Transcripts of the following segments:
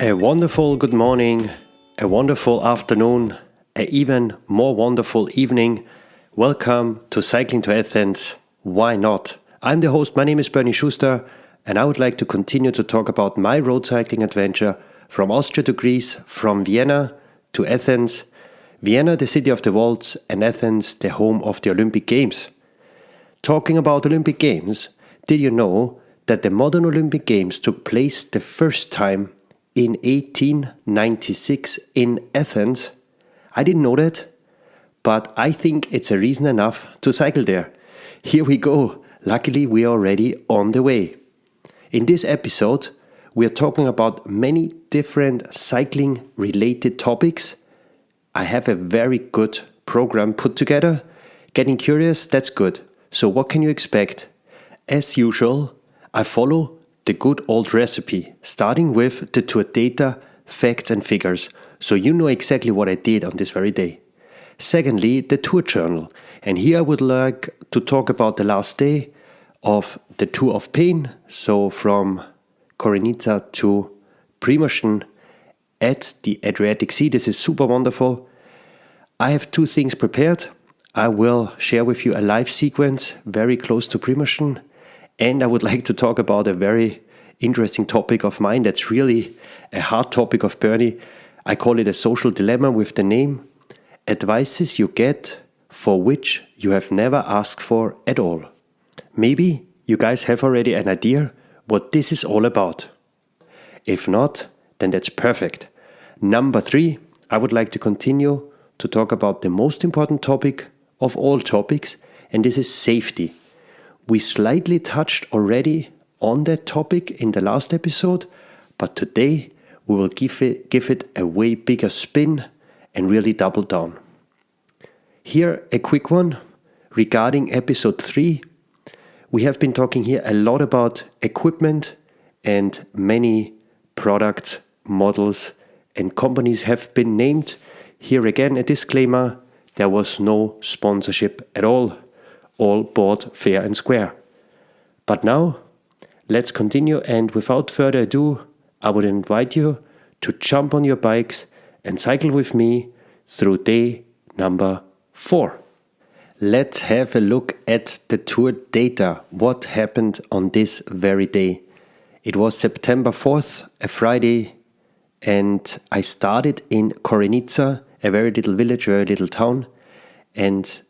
A wonderful good morning, a wonderful afternoon, an even more wonderful evening. Welcome to Cycling to Athens. Why not? I'm the host, my name is Bernie Schuster, and I would like to continue to talk about my road cycling adventure from Austria to Greece, from Vienna to Athens. Vienna, the city of the waltz, and Athens, the home of the Olympic Games. Talking about Olympic Games, did you know that the modern Olympic Games took place the first time in 1896 in Athens? I didn't know that, but I think it's a reason enough to cycle there. Here we go. Luckily, we are already on the way. In this episode, we are talking about many different cycling-related topics. I have a very good program put together. Getting curious? That's good. So what can you expect? As usual, I follow the good old recipe, starting with the tour data, facts and figures, so you know exactly what I did on this very day. Secondly, the tour journal, and here I would like to talk about the last day of the Tour of Pain, so from Korenica to Primosten at the Adriatic Sea. This is super wonderful. I have two things prepared. I will share with you a live sequence very close to Primosten. And I would like to talk about a very interesting topic of mine that's really a hard topic of Bernie. I call it a social dilemma with the name Advices You Get for Which You Have Never Asked For at All. Maybe you guys have already an idea what this is all about. If not, then that's perfect. Number 3, I would like to continue to talk about the most important topic of all topics, and this is safety. We slightly touched already on that topic in the last episode, but today we will give it a way bigger spin and really double down. Here a quick one regarding episode 3. We have been talking here a lot about equipment, and many products, models and companies have been named. Here again a disclaimer, there was no sponsorship at all bought fair and square. But now, let's continue, and without further ado, I would invite you to jump on your bikes and cycle with me through day number 4. Let's have a look at the tour data. What happened on this very day? It was September 4th, a Friday, and I started in Korenica, a very little village, very little town, and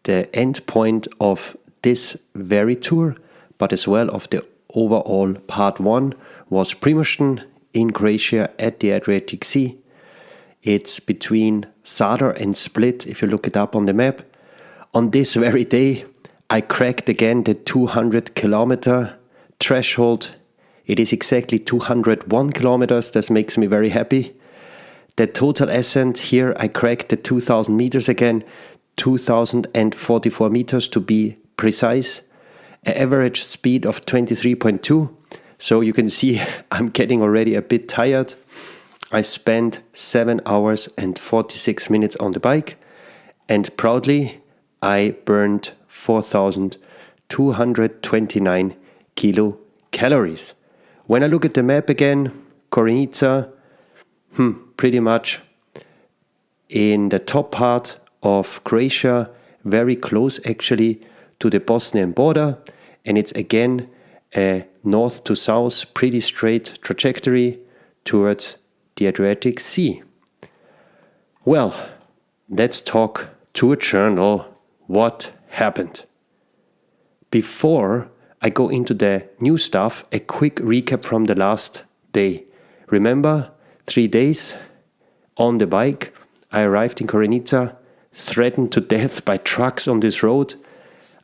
the end point of this very tour, but as well of the overall part 1, was Primosten in Croatia at the Adriatic Sea. It's between Zadar and Split, if you look it up on the map. On this very day, I cracked again the 200 kilometer threshold. It is exactly 201 kilometers. This makes me very happy. The total ascent here, I cracked the 2000 meters again. 2044 meters to be precise, an average speed of 23.2. So you can see I'm getting already a bit tired. I spent 7 hours and 46 minutes on the bike, and proudly I burned 4,229 kilocalories. When I look at the map again, Korenica, pretty much in the top part of Croatia, very close actually to the Bosnian border, and it's again a north to south pretty straight trajectory towards the Adriatic Sea. Well, let's talk tour journal. What happened? Before I go into the new stuff, a quick recap from the last day. Remember, 3 days on the bike. I arrived in Korenica, threatened to death by trucks on this road.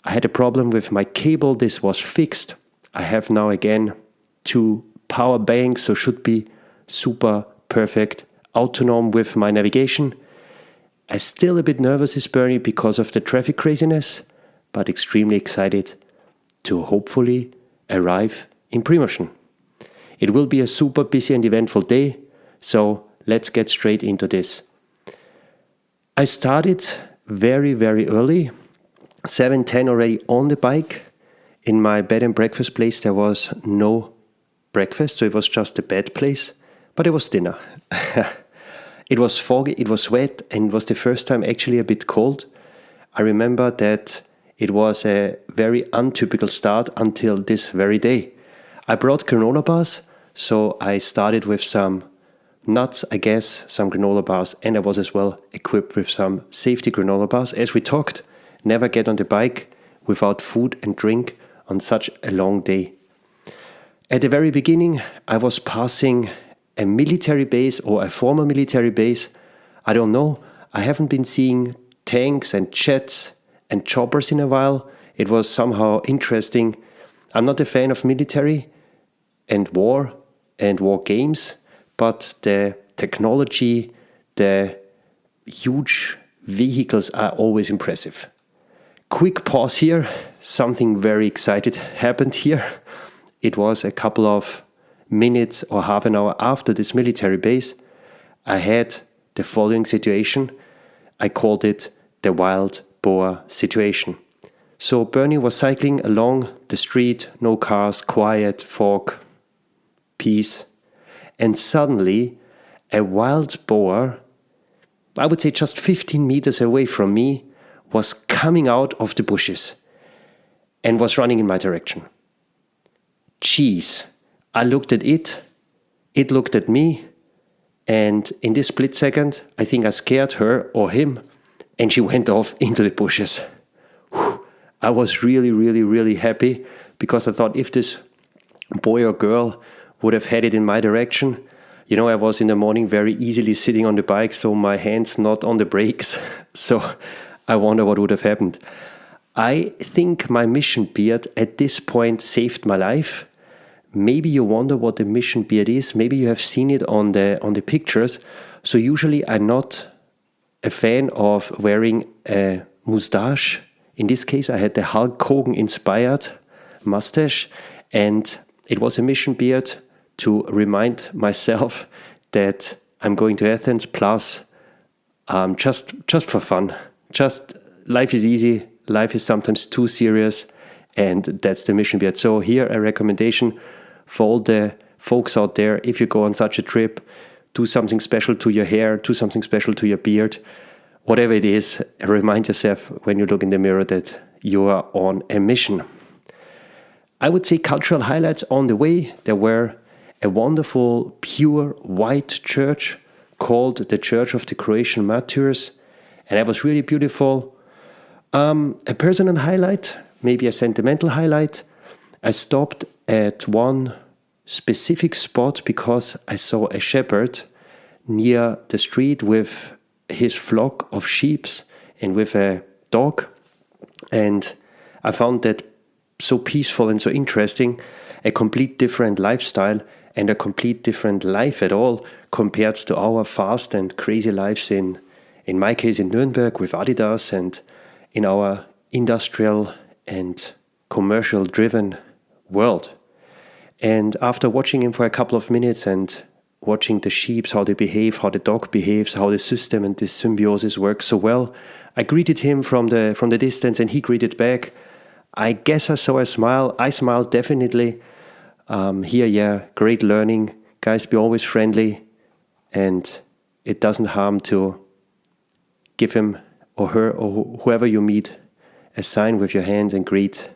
I had a problem with my cable. This was fixed. I have now again 2 power banks, so should be super perfect, autonomous with my navigation. I'm still a bit nervous, is Bernie, because of the traffic craziness, but extremely excited to hopefully arrive in Primosten. It will be a super busy and eventful day, so let's get straight into this. I started very, very early, 7:10 already on the bike. In my bed and breakfast place, there was no breakfast, so it was just a bed place. but it was dinner. It was foggy, it was wet, and it was the first time actually a bit cold. I remember that it was a very untypical start until this very day. I brought granola bars, so I started with some nuts, I guess, some granola bars, and I was as well equipped with some safety granola bars. As we talked, never get on the bike without food and drink on such a long day. At the very beginning, I was passing a military base or a former military base. I don't know. I haven't been seeing tanks and jets and choppers in a while. It was somehow interesting. I'm not a fan of military and war games, but the technology, the huge vehicles are always impressive. Quick pause here. Something very exciting happened here. It was a couple of minutes or half an hour after this military base. I had the following situation. I called it the wild boar situation. So Bernie was cycling along the street, no cars, quiet, fog, peace. And suddenly a wild boar, I would say just 15 meters away from me, was coming out of the bushes and was running in my direction. Jeez, I looked at it looked at me, and in this split second, I think I scared her or him, and she went off into the bushes. Whew. I was really, really, really happy because I thought if this boy or girl would have headed in my direction, I was in the morning very easily sitting on the bike, so my hands not on the brakes. So I wonder what would have happened. I think my mission beard at this point saved my life. Maybe you wonder what the mission beard is. Maybe you have seen it on the pictures. So usually I'm not a fan of wearing a mustache. In this case, I had the Hulk Hogan inspired mustache, and it was a mission beard to remind myself that I'm going to Athens. Plus, just for fun. Just life is easy. Life is sometimes too serious, and that's the mission beard. So here a recommendation for all the folks out there: if you go on such a trip, do something special to your hair, do something special to your beard, whatever it is. Remind yourself when you look in the mirror that you are on a mission. I would say cultural highlights on the way. There were a wonderful pure white church called the Church of the Croatian Martyrs, and that was really beautiful. A personal highlight, maybe a sentimental highlight. I stopped at one specific spot because I saw a shepherd near the street with his flock of sheep and with a dog. And I found that so peaceful and so interesting, a complete different lifestyle and a complete different life at all compared to our fast and crazy lives in my case in Nuremberg with Adidas, and in our industrial and commercial driven world. And after watching him for a couple of minutes and watching the sheep, how they behave, how the dog behaves, how the system and this symbiosis works so well, I greeted him from the distance and he greeted back. I guess I saw a smile. I smiled definitely. Great learning. Guys, be always friendly, and it doesn't harm to give him or her or whoever you meet a sign with your hand and greet.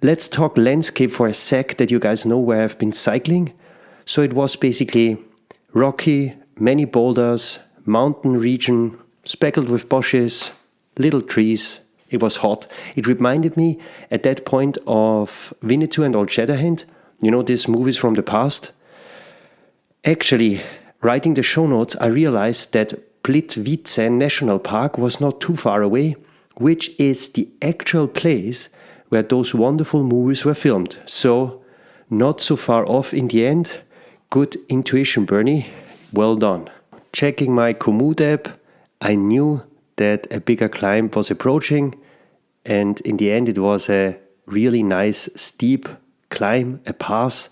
Let's talk landscape for a sec, that you guys know where I've been cycling. So it was basically rocky, many boulders, mountain region, speckled with bushes, little trees. It was hot. It reminded me at that point of Winnetou and Old Shatterhand. These movies from the past. Actually, writing the show notes, I realized that Plitvice National Park was not too far away, which is the actual place where those wonderful movies were filmed. So, not so far off in the end. Good intuition, Bernie. Well done. Checking my Komoot app, I knew that a bigger climb was approaching, and in the end it was a really nice steep climb, a pass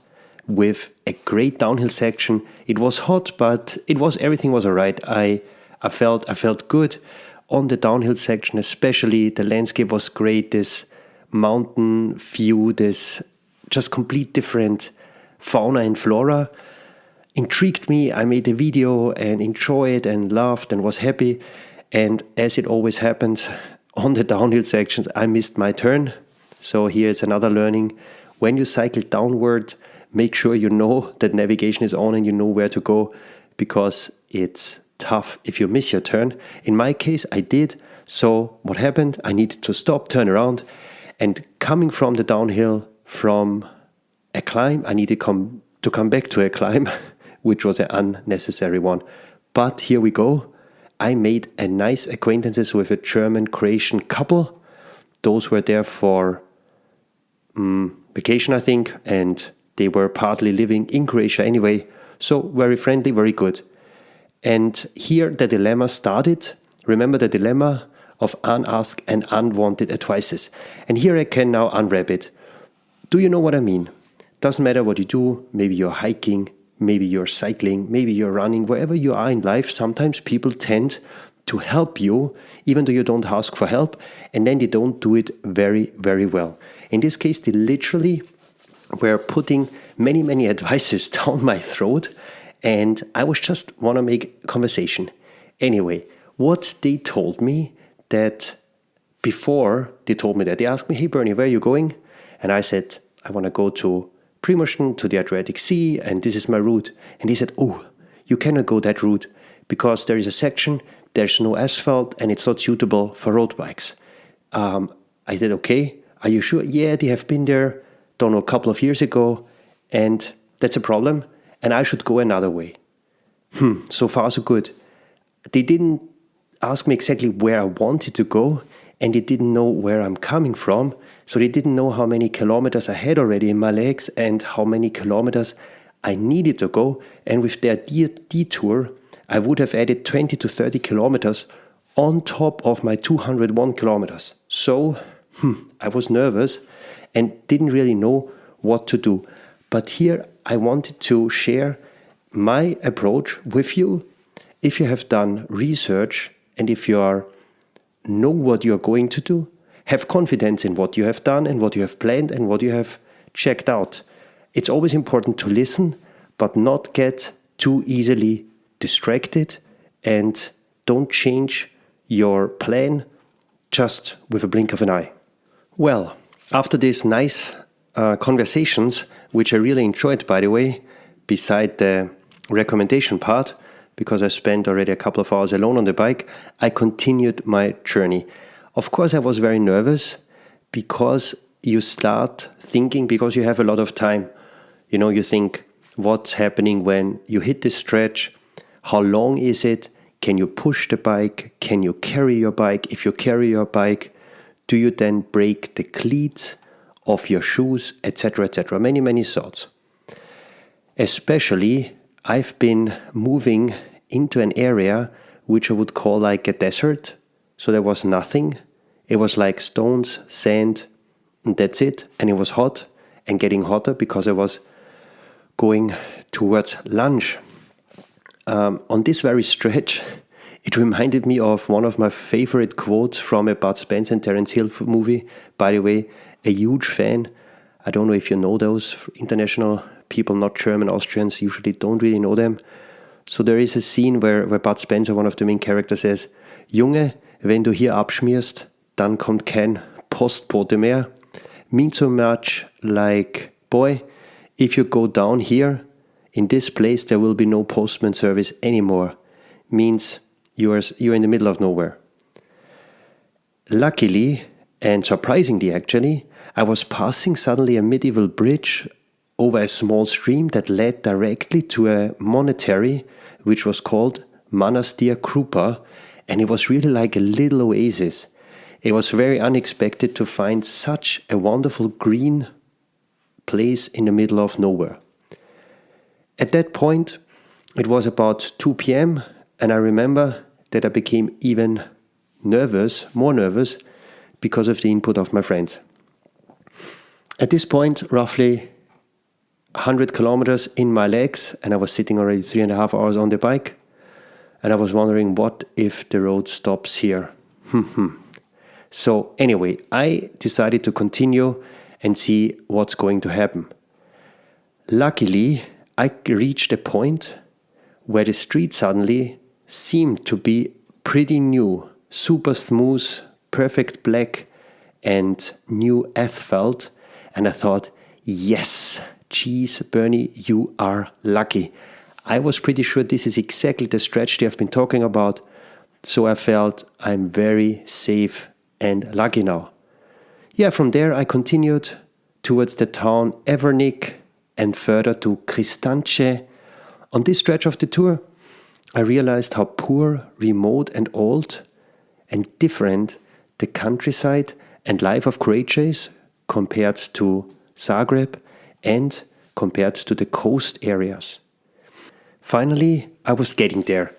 with a great downhill section. It was hot, but everything was alright. I felt good on the downhill section, especially the landscape was great. This mountain view, this just complete different fauna and flora. intrigued me. I made a video and enjoyed and laughed and was happy. And as it always happens on the downhill sections, I missed my turn. So here's another learning. When you cycle downward, make sure you know that navigation is on and you know where to go, because it's tough if you miss your turn. In my case, I did. So what happened? I needed to stop, turn around, and coming from the downhill from a climb, I needed to come back to a climb, which was an unnecessary one. But here we go. I made a nice acquaintances with a German-Croatian couple. Those were there for vacation, I think, and they were partly living in Croatia anyway. So very friendly, very good. And here the dilemma started. Remember the dilemma of unasked and unwanted advices. And here I can now unwrap it. Do you know what I mean? Doesn't matter what you do. Maybe you're hiking, maybe you're cycling, maybe you're running. Wherever you are in life, sometimes people tend to help you, even though you don't ask for help, and then they don't do it very, very well. In this case, they literally were putting many advices down my throat, and I was just want to make conversation. Anyway, what they told me that before they told me that, they asked me, "Hey Bernie, where are you going?" And I said, "I want to go to Primosten, to the Adriatic Sea, and this is my route." And they said, "Oh, you cannot go that route because there is a section, there's no asphalt, and it's not suitable for road bikes." I said, "Okay, are you sure?" "Yeah, they have been there, don't know, a couple of years ago, and that's a problem, and I should go another way." So far so good. They didn't ask me exactly where I wanted to go, and they didn't know where I'm coming from. So they didn't know how many kilometers I had already in my legs and how many kilometers I needed to go. And with their detour, I would have added 20 to 30 kilometers on top of my 201 kilometers. So I was nervous and didn't really know what to do. But here I wanted to share my approach with you. If you have done research and if you know what you're going to do, have confidence in what you have done and what you have planned and what you have checked out. It's always important to listen, but not get too easily distracted, and don't change your plan just with a blink of an eye. Well, after these nice conversations, which I really enjoyed, by the way, beside the recommendation part, because I spent already a couple of hours alone on the bike, I continued my journey. Of course, I was very nervous because you start thinking, because you have a lot of time. You think, what's happening when you hit this stretch? How long is it? Can you push the bike? Can you carry your bike? If you carry your bike, do you then break the cleats of your shoes, etc., etc.? Many thoughts. Especially, I've been moving into an area which I would call like a desert. So there was nothing. It was like stones, sand, and that's it. And it was hot and getting hotter because I was going towards lunch. On this very stretch, it reminded me of one of my favorite quotes from a Bud Spencer and Terence Hill movie. By the way, a huge fan. I don't know if you know those international people, not German, Austrians, usually don't really know them. So there is a scene where Bud Spencer, one of the main characters, says, "Junge, wenn du hier abschmierst, dann kommt kein Postbote mehr." Means so much like, boy, if you go down here, in this place, there will be no postman service anymore. Means you're in the middle of nowhere. Luckily, and surprisingly actually, I was passing suddenly a medieval bridge over a small stream that led directly to a monastery which was called Monastir Krupa, and it was really like a little oasis. It was very unexpected to find such a wonderful green place in the middle of nowhere. At that point, it was about 2 p.m., and I remember that I became even more nervous, because of the input of my friends. At this point, roughly 100 kilometers in my legs, and I was sitting already 3.5 hours on the bike, and I was wondering, what if the road stops here? So anyway, I decided to continue and see what's going to happen. Luckily, I reached a point where the street suddenly seemed to be pretty new, super smooth, perfect black and new asphalt. And I thought, yes, geez, Bernie, you are lucky. I was pretty sure this is exactly the stretch they have been talking about. So I felt I'm very safe and lucky now. Yeah, from there I continued towards the town Evernik and further to Cristance. On this stretch of the tour, I realized how poor, remote and old and different the countryside and life of Croatia is compared to Zagreb and compared to the coast areas. Finally, I was getting there.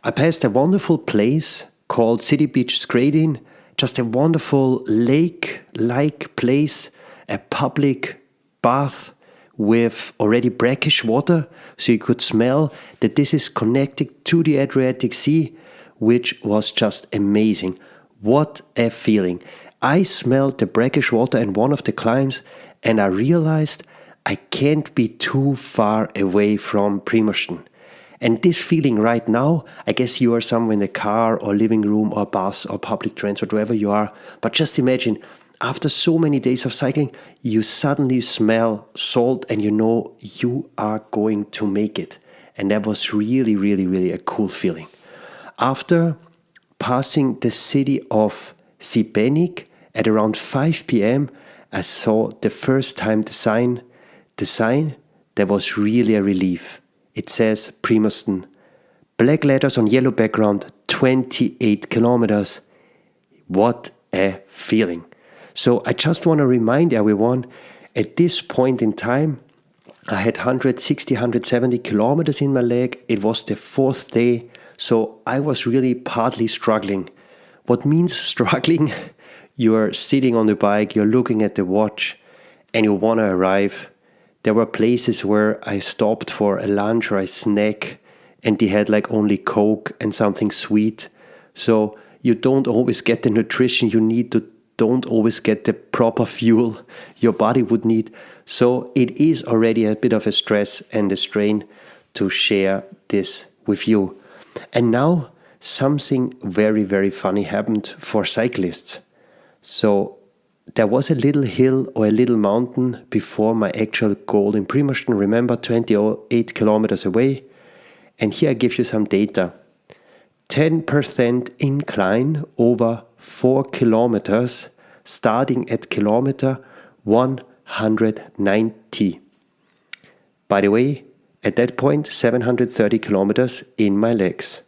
I passed a wonderful place called City Beach Skradin, just a wonderful lake-like place, a public bath with already brackish water, so you could smell that this is connected to the Adriatic Sea, which was just amazing. What a feeling. I smelled the brackish water in one of the climbs and I realized I can't be too far away from Primosten. And this feeling right now, I guess you are somewhere in a car or living room or bus or public transport, wherever you are. But just imagine, after so many days of cycling, you suddenly smell salt and you know you are going to make it. And that was really, really, really a cool feeling. After passing the city of Šibenik at around 5 p.m., I saw the first time the sign. The sign, that was really a relief. It says Primosten. Black letters on yellow background, 28 kilometers. What a feeling. So I just want to remind everyone, at this point in time, I had 160, 170 kilometers in my leg. It was the fourth day, so I was really partly struggling. What means struggling? You're sitting on the bike, you're looking at the watch, and you want to arrive. There were places where I stopped for a lunch or a snack, and they had like only Coke and something sweet. So you don't always get the nutrition you need to, don't always get the proper fuel your body would need. So it is already a bit of a stress and a strain to share this with you. And now something very, very funny happened for cyclists. So there was a little hill or a little mountain before my actual goal in Primosten. Remember, 28 kilometers away. And here I give you some data. 10% incline over 4 kilometers, starting at kilometer 190. By the way, at that point, 730 kilometers in my legs.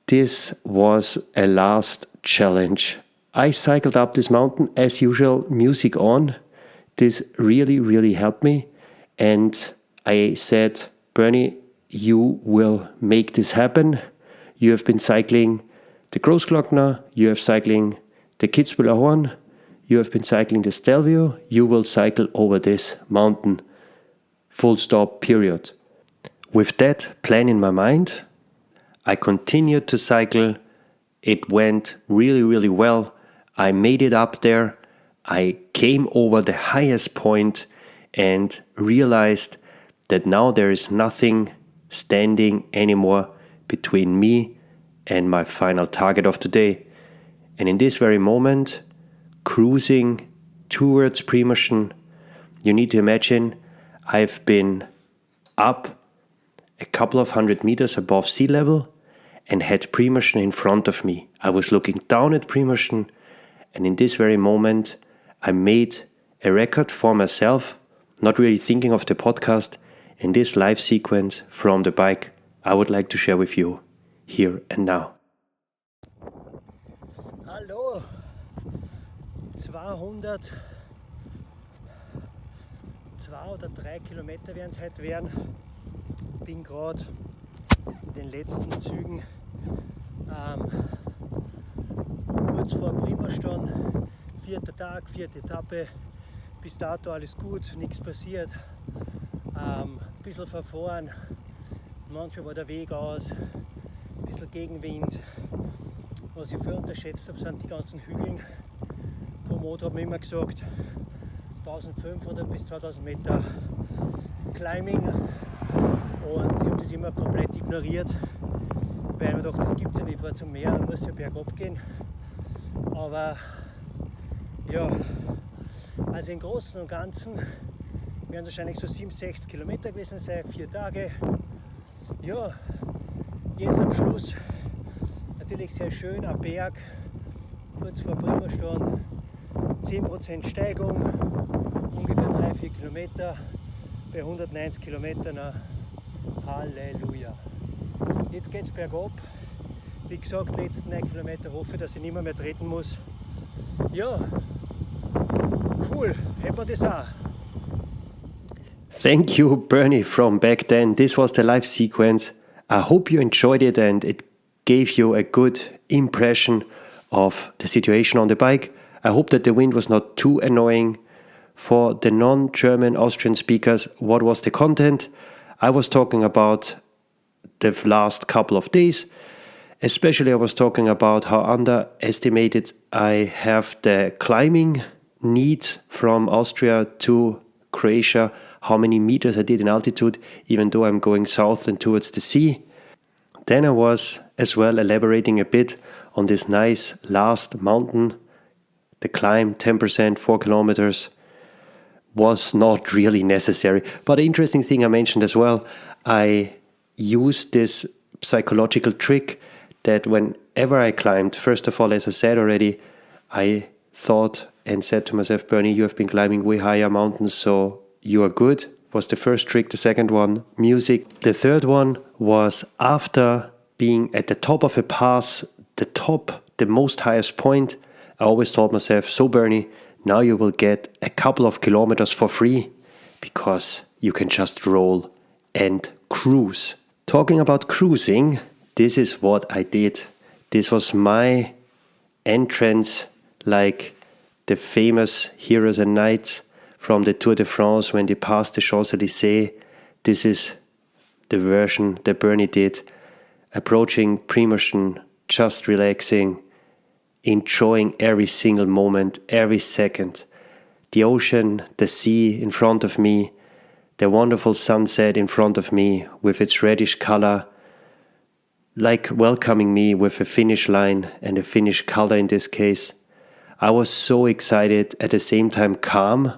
This was a last challenge. I cycled up this mountain as usual, music on. This really, really helped me. And I said, Bernie, you will make this happen. You have been cycling the Großglockner, you have cycling the Kitzbüheler Horn, you have been cycling the Stelvio, you will cycle over this mountain. Full stop, period. With that plan in my mind, I continued to cycle. It went really, really well. I made it up there. I came over the highest point and realized that now there is nothing standing anymore between me and my final target of the day. And in this very moment, cruising towards Primosten, you need to imagine I've been up a couple of 100 meters above sea level and had Primosten in front of me. I was looking down at Primosten, and in this very moment, I made a record for myself, not really thinking of the podcast, in this live sequence from the bike I would like to share with you here and now. Hallo, 2 oder 3 Kilometer werden es heute werden. Bin gerade in den letzten Zügen kurz vor Primosten, 4. Tag, 4. Etappe. Bis dato alles gut, nichts passiert. Ein bisschen verfahren, manchmal war der Weg aus, ein bisschen Gegenwind. Was ich viel unterschätzt habe, sind die ganzen Hügeln. Komoot hat mir immer gesagt, 1500 bis 2000 Meter Climbing und ich habe das immer komplett ignoriert, weil ich mir dachte, das gibt es ja nicht, ich fahre zum Meer, dann muss ja bergab gehen. Aber ja, also im Großen und Ganzen werden es wahrscheinlich so 67 Kilometer gewesen sein, 4 Tage. Ja, jetzt am Schluss natürlich sehr schön, ein Berg, kurz vor Primosten, 10% Steigung, ungefähr 3-4 Kilometer, bei 190 Kilometern, Halleluja. Jetzt geht es bergab, wie gesagt, letzten 9 Kilometer hoffe ich, dass ich nicht mehr treten muss. Ja, cool, hätten wir das auch. Thank you, Bernie, from back then. This was the live sequence. I hope you enjoyed it and it gave you a good impression of the situation on the bike. I hope that the wind was not too annoying. For the non-German Austrian speakers, what was the content? I was talking about the last couple of days. Especially I was talking about how underestimated I have the climbing need from Austria to Croatia, how many meters I did in altitude, even though I'm going south and towards the sea. Then I was as well elaborating a bit on this nice last mountain. The climb, 10%, 4 kilometers, was not really necessary. But the interesting thing I mentioned as well, I used this psychological trick that whenever I climbed, first of all, as I said already, I thought and said to myself, Bernie, you have been climbing way higher mountains, so you are good, was the first trick. The second one, music. The third one was after being at the top of a pass, the most highest point, I always told myself, so Bernie, now you will get a couple of kilometers for free because you can just roll and cruise. Talking about cruising, this is what I did. This was my entrance, like the famous heroes and knights from the Tour de France when they passed the Champs-Élysées. This is the version that Bernie did. Approaching Primosten, just relaxing, enjoying every single moment, every second. The ocean, the sea in front of me, the wonderful sunset in front of me with its reddish color, like welcoming me with a finish line and a finish color in this case. I was so excited, at the same time calm,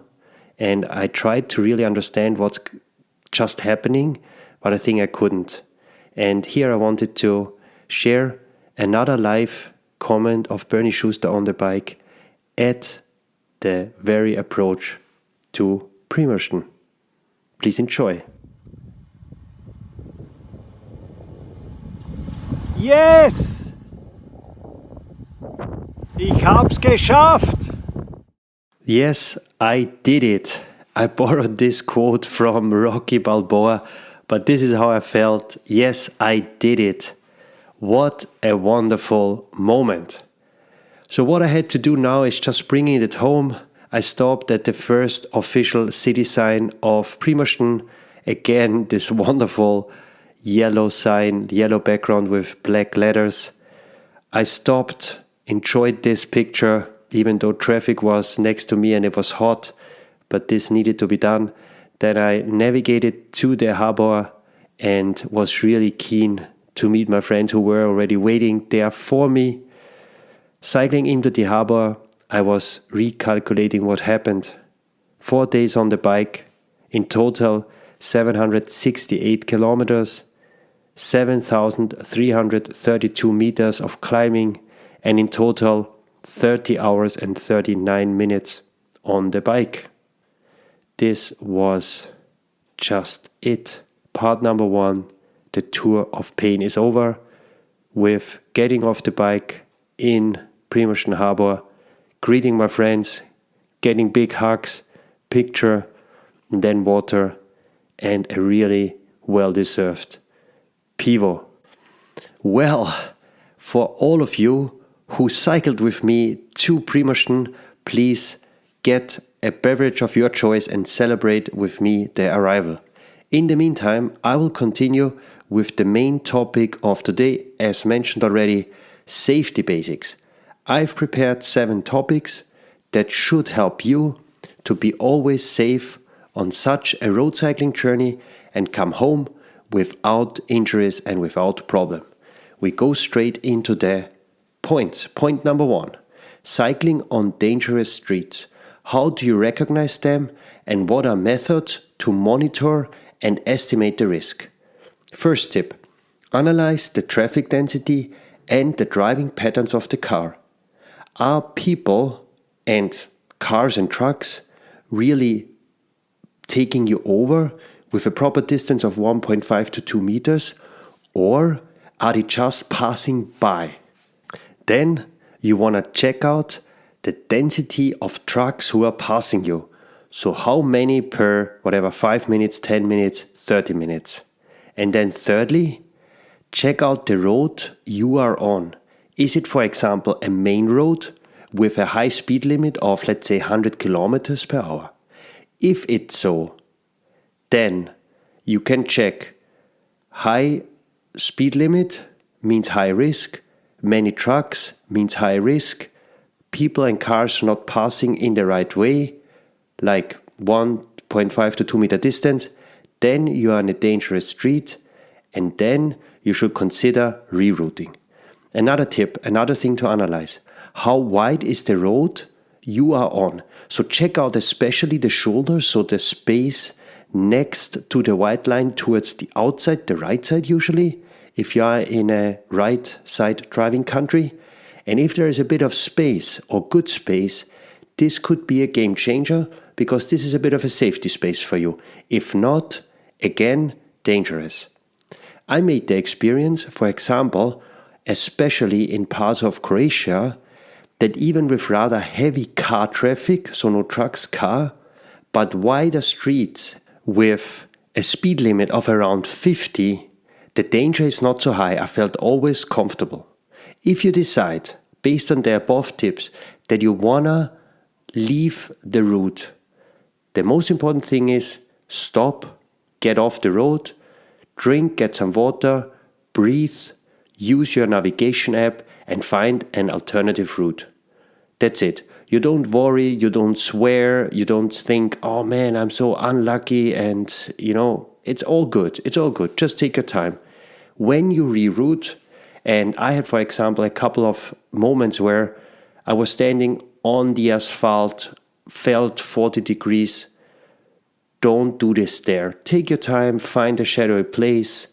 and I tried to really understand what's just happening, but I think I couldn't. And here I wanted to share another live comment of Bernie Schuster on the bike at the very approach to Primosten. Please enjoy. Yes! Ich hab's geschafft! Yes, I did it. I borrowed this quote from Rocky Balboa, but this is how I felt. Yes, I did it. What a wonderful moment. So what I had to do now is just bringing it home. I stopped at the first official city sign of Primosten. Again, this wonderful yellow sign, yellow background with black letters. I stopped, enjoyed this picture, even though traffic was next to me and it was hot, but this needed to be done. Then I navigated to the harbor and was really keen to meet my friends who were already waiting there for me. Cycling into the harbor, I was recalculating what happened. 4 days on the bike, in total 768 kilometers, 7,332 meters of climbing, and in total 30 hours and 39 minutes on the bike. This was just it. Part number 1, the tour of pain is over, with getting off the bike in Primosten Harbor, greeting my friends, getting big hugs, picture, and then water, and a really well-deserved pivo. Well, for all of you who cycled with me to Primosten, please get a beverage of your choice and celebrate with me the arrival. In the meantime, I will continue with the main topic of the day, as mentioned already, safety basics. I've prepared 7 topics that should help you to be always safe on such a road cycling journey and come home without injuries and without problem. We go straight into the points. Point number 1, cycling on dangerous streets. How do you recognize them and what are methods to monitor and estimate the risk? First tip, analyze the traffic density and the driving patterns of the car. Are people and cars and trucks really taking you over with a proper distance of 1.5 to 2 meters, or are they just passing by? Then you want to check out the density of trucks who are passing you. So how many per 5 minutes, 10 minutes, 30 minutes. And then thirdly, check out the road you are on. Is it, for example, a main road with a high speed limit of, let's say, 100 kilometers per hour? If it's so, then you can check high speed limit means high risk, many trucks means high risk, people and cars not passing in the right way, like 1.5 to 2 meter distance, then you are on a dangerous street, and then you should consider rerouting. Another tip, another thing to analyze, how wide is the road you are on? So check out especially the shoulder, so the space next to the white line towards the outside, the right side usually, if you are in a right side driving country. And if there is a bit of space or good space, this could be a game changer because this is a bit of a safety space for you. If not, again, dangerous. I made the experience, for example, especially in parts of Croatia, that even with rather heavy car traffic, so no trucks, car, but wider streets with a speed limit of around 50, the danger is not so high. I felt always comfortable. If you decide, based on the above tips, that you wanna leave the route, the most important thing is stop, get off the road, drink, get some water, breathe, use your navigation app and find an alternative route. That's it. You don't worry, you don't swear, you don't think, oh man, I'm so unlucky, and it's all good. It's all good. Just take your time. When you reroute, and I had, for example, a couple of moments where I was standing on the asphalt, felt 40 degrees. Don't do this there. Take your time, find a shadowy place,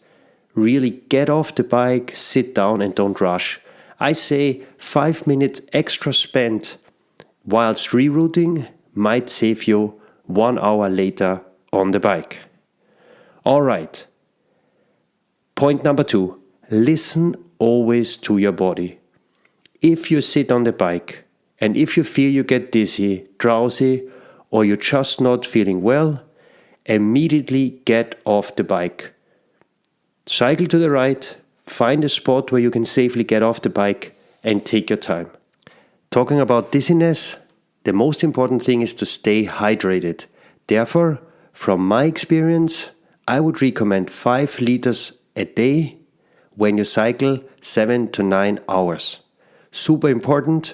really get off the bike, sit down and don't rush. I say 5 minutes extra spent whilst rerouting might save you 1 hour later on the bike. All right. Point number 2, listen always to your body. If you sit on the bike and if you feel you get dizzy, drowsy, or you're just not feeling well, immediately get off the bike. Cycle to the right, find a spot where you can safely get off the bike and take your time. Talking about dizziness, the most important thing is to stay hydrated. Therefore, from my experience, I would recommend 5 liters a day when you cycle 7 to 9 hours. Super important.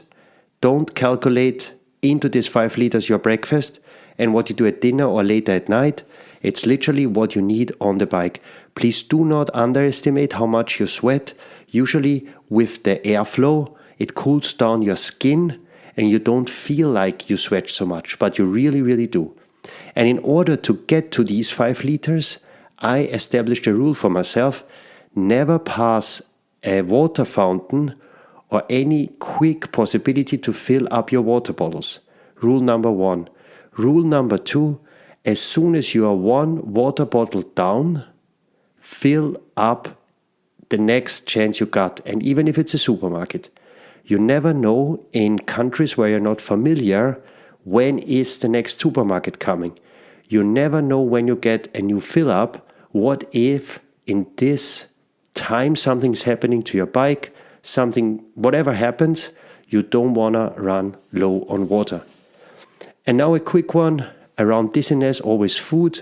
Don't calculate into this 5 liters your breakfast and what you do at dinner or later at night. It's literally what you need on the bike. Please do not underestimate how much you sweat. Usually with the airflow, it cools down your skin and you don't feel like you sweat so much, but you really, really do. And in order to get to these 5 liters, I established a rule for myself: never pass a water fountain or any quick possibility to fill up your water bottles. Rule number 1. Rule number 2, as soon as you are 1 water bottle down, fill up the next chance you got. And even if it's a supermarket, you never know in countries where you're not familiar, when is the next supermarket coming. You never know when you get a new fill up. What if in this time something's happening to your bike, whatever happens, you don't want to run low on water. And now a quick one around dizziness, always food.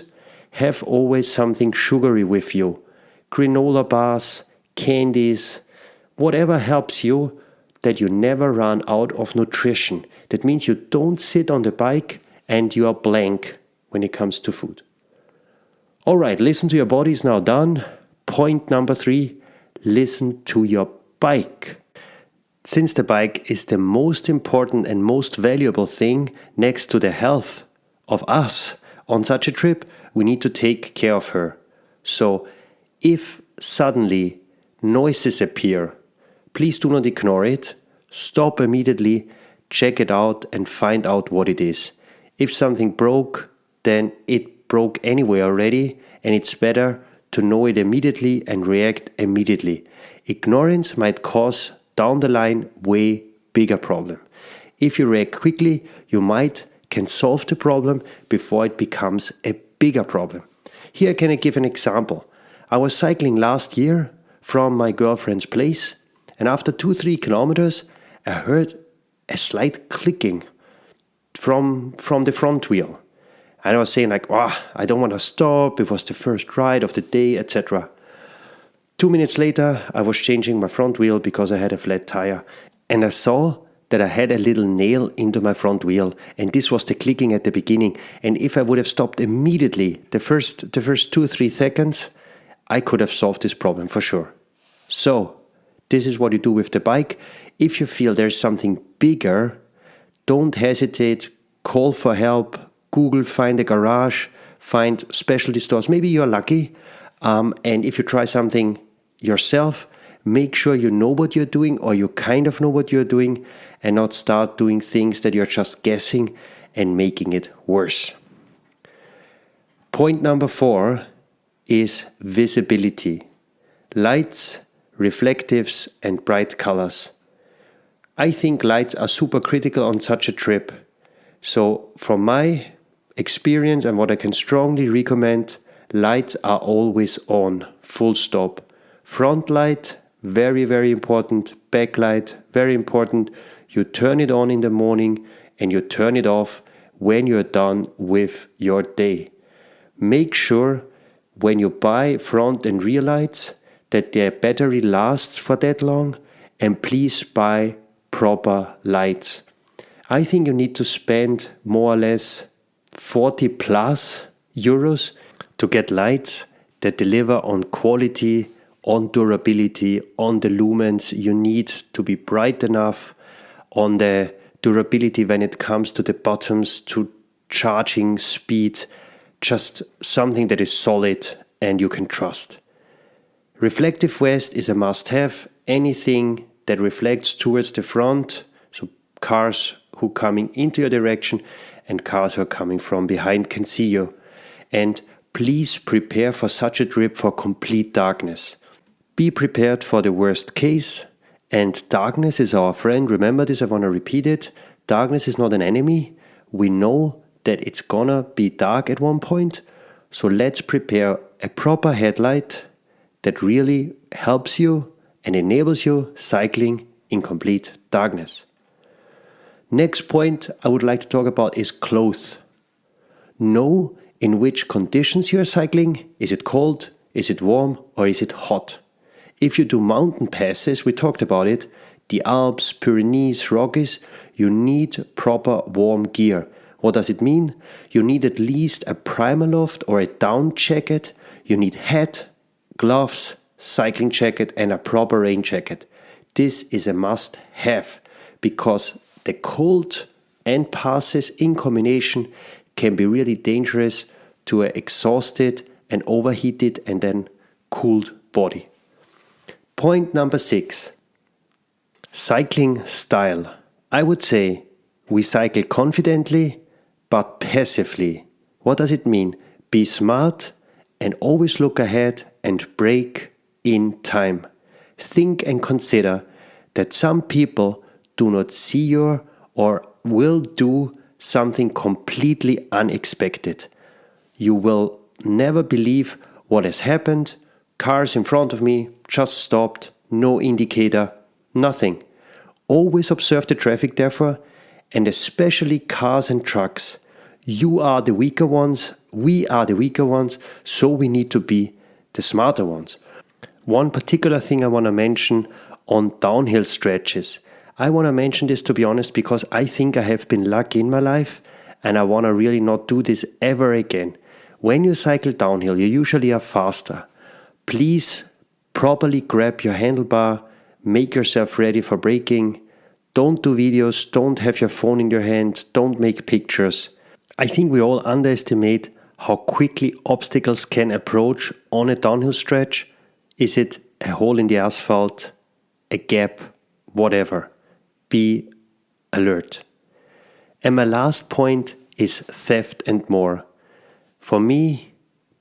Have always something sugary with you. Granola bars, candies, whatever helps you, that you never run out of nutrition. That means you don't sit on the bike and you are blank. when it comes to food. All right, listen to your body is now done. Point number 3, listen to your bike. Since the bike is the most important and most valuable thing next to the health of us on such a trip, we need to take care of her. So if suddenly noises appear, please do not ignore it. Stop immediately, check it out and find out what it is. If something broke, then it broke anyway already, and it's better to know it immediately and react immediately. Ignorance might cause down the line way bigger problem. If you react quickly, you can solve the problem before it becomes a bigger problem. Here can I give an example. I was cycling last year from my girlfriend's place, and after 2-3 kilometers I heard a slight clicking from the front wheel. And I was saying I don't want to stop, it was the first ride of the day, etc. 2 minutes later, I was changing my front wheel because I had a flat tire, and I saw that I had a little nail into my front wheel, and this was the clicking at the beginning. And if I would have stopped immediately, the first 2-3 seconds, I could have solved this problem for sure. So, this is what you do with the bike. If you feel there's something bigger, don't hesitate, call for help, Google, find a garage, find specialty stores. Maybe you're lucky, and if you try something yourself, make sure you know what you're doing, or you kind of know what you're doing, and not start doing things that you're just guessing and making it worse. Point number 4 is visibility. Lights, reflectives, and bright colors. I think lights are super critical on such a trip. So from my experience and what I can strongly recommend, lights are always on, full stop. Front light, very, very important. Back light, very important. You turn it on in the morning and you turn it off when you're done with your day. Make sure when you buy front and rear lights that their battery lasts for that long, and please buy proper lights. I think you need to spend more or less 40 plus euros to get lights that deliver on quality, on durability, on the lumens you need to be bright enough, on the durability when it comes to the buttons, to charging speed, just something that is solid and you can trust. Reflective vest is a must-have. Anything that reflects towards the front, so cars who are coming into your direction and cars who are coming from behind can see you. And please prepare for such a trip for complete darkness. Be prepared for the worst case, and darkness is our friend. Remember this, I want to repeat it. Darkness is not an enemy. We know that it's gonna be dark at one point, so let's prepare a proper headlight that really helps you and enables you cycling in complete darkness. Next point I would like to talk about is clothes. Know in which conditions you are cycling. Is it cold, is it warm, or is it hot? If you do mountain passes, we talked about it, the Alps, Pyrenees, Rockies, you need proper warm gear. What does it mean? You need at least a primer loft or a down jacket. You need hat, gloves, cycling jacket, and a proper rain jacket. This is a must-have because the cold and passes in combination can be really dangerous to an exhausted and overheated and then cooled body. Point number 6. Cycling style. I would say we cycle confidently but passively. What does it mean? Be smart and always look ahead and brake in time. Think and consider that some people do not see you or will do something completely unexpected. You will never believe what has happened. Cars in front of me just stopped, no indicator, nothing. Always observe the traffic therefore, and especially cars and trucks. You are the weaker ones, we are the weaker ones, so we need to be the smarter ones. One particular thing I want to mention on downhill stretches. I want to mention this, to be honest, because I think I have been lucky in my life. and I want to really not do this ever again. When you cycle downhill, you usually are faster. Please properly grab your handlebar, make yourself ready for braking. Don't do videos, don't have your phone in your hand, don't make pictures. I think we all underestimate how quickly obstacles can approach on a downhill stretch. Is it a hole in the asphalt, a gap, whatever? Be alert. And my last point is theft and more. For me,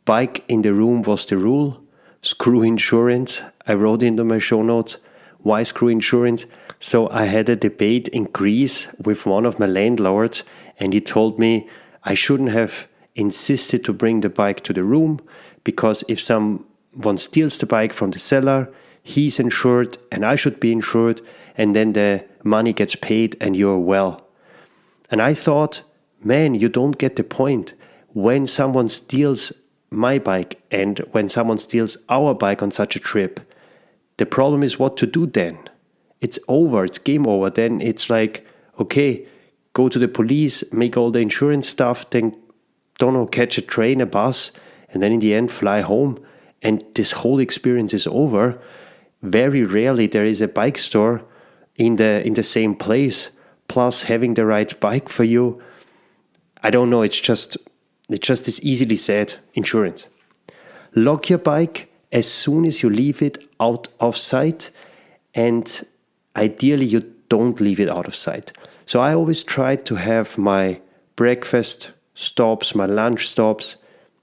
bike in the room was the rule. Screw insurance. I wrote into my show notes, why screw insurance? So I had a debate in Greece with one of my landlords, and he told me I shouldn't have insisted to bring the bike to the room, because if someone steals the bike from the seller, he's insured and I should be insured, and then the money gets paid and you're well. And I thought, man, you don't get the point. When someone steals my bike and when someone steals our bike on such a trip, the problem is what to do then. It's over, it's game over. Then it's like, okay, go to the police, make all the insurance stuff, then, don't know, catch a train, a bus, and then in the end fly home. And this whole experience is over. Very rarely there is a bike store in the same place, plus having the right bike for you. I don't know, it's just as easily said, insurance. Lock your bike as soon as you leave it out of sight, and ideally you don't leave it out of sight. So I always try to have my breakfast stops, my lunch stops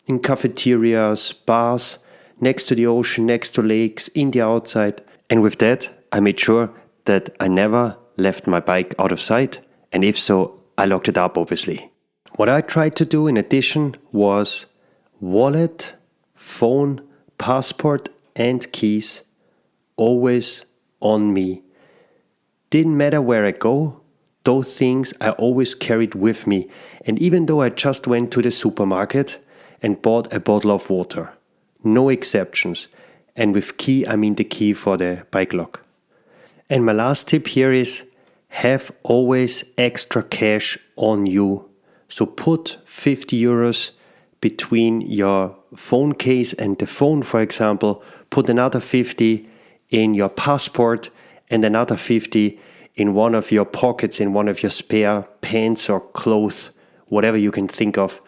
in cafeterias, bars, next to the ocean, next to lakes, in the outside. And with that, I made sure that I never left my bike out of sight, and if so, I locked it up, obviously. What I tried to do in addition was wallet, phone, passport and keys always on me. Didn't matter where I go, those things I always carried with me. And even though I just went to the supermarket and bought a bottle of water, no exceptions. And with key, I mean the key for the bike lock. And my last tip here is have always extra cash on you. So put 50 euros between your phone case and the phone, for example. Put another 50 in your passport and another 50 in one of your pockets, in one of your spare pants or clothes, whatever you can think of.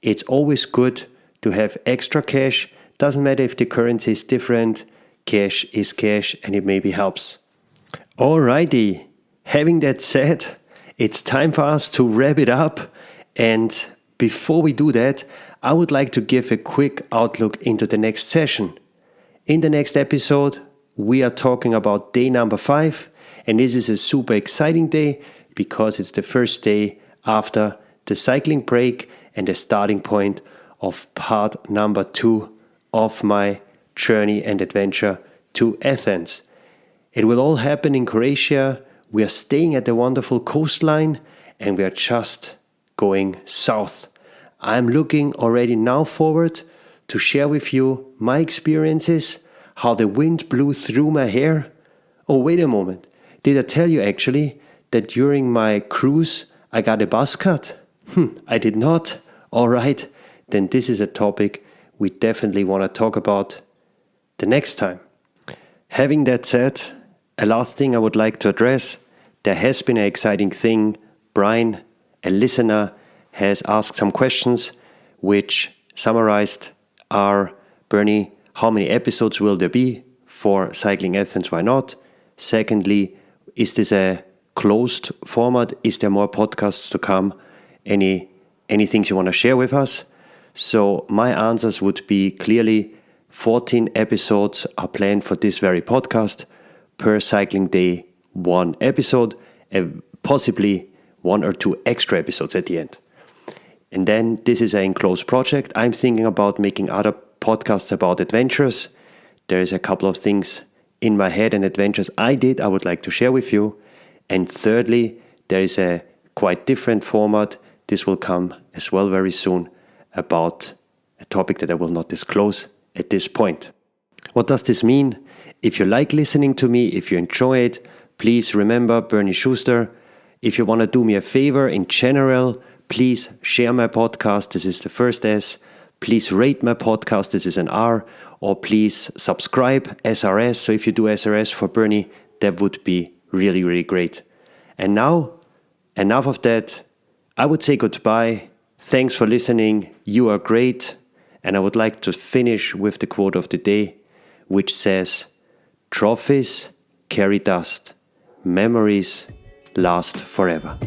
It's always good to have extra cash. Doesn't matter if the currency is different. Cash is cash, and it maybe helps. Alrighty, having that said, it's time for us to wrap it up. And before we do that, I would like to give a quick outlook into the next session. In the next episode, we are talking about day number 5. And this is a super exciting day because it's the first day after the cycling break and the starting point of part number 2 of my journey and adventure to Athens. It will all happen in Croatia. We are staying at the wonderful coastline and we are just going south. I'm looking already now forward to share with you my experiences, how the wind blew through my hair. Oh, wait a moment. Did I tell you actually that during my cruise I got a buzz cut? I did not. All right, then this is a topic we definitely want to talk about the next time. Having that said, a last thing I would like to address. There has been an exciting thing. Brian, a listener, has asked some questions which summarized are, Bernie, how many episodes will there be for Cycling Athens? Why not? Secondly, is this a closed format? Is there more podcasts to come? Any things you want to share with us? So my answers would be clearly 14 episodes are planned for this very podcast per cycling day, 1 episode, possibly 1 or 2 extra episodes at the end. And then this is an enclosed project. I'm thinking about making other podcasts about adventures. There is a couple of things in my head and adventures I would like to share with you. And thirdly, there is a quite different format. This will come as well very soon about a topic that I will not disclose at this point. What does this mean? If you like listening to me, if you enjoy it, please remember Bernie Schuster. If you want to do me a favor in general, Please share my podcast. This is the first S. Please rate my podcast. This is an R. Or please subscribe, SRS. So if you do SRS for Bernie, that would be really, really great. And now, enough of that. I would say goodbye. Thanks for listening. You are great. And I would like to finish with the quote of the day, which says, "Trophies carry dust. Memories last forever."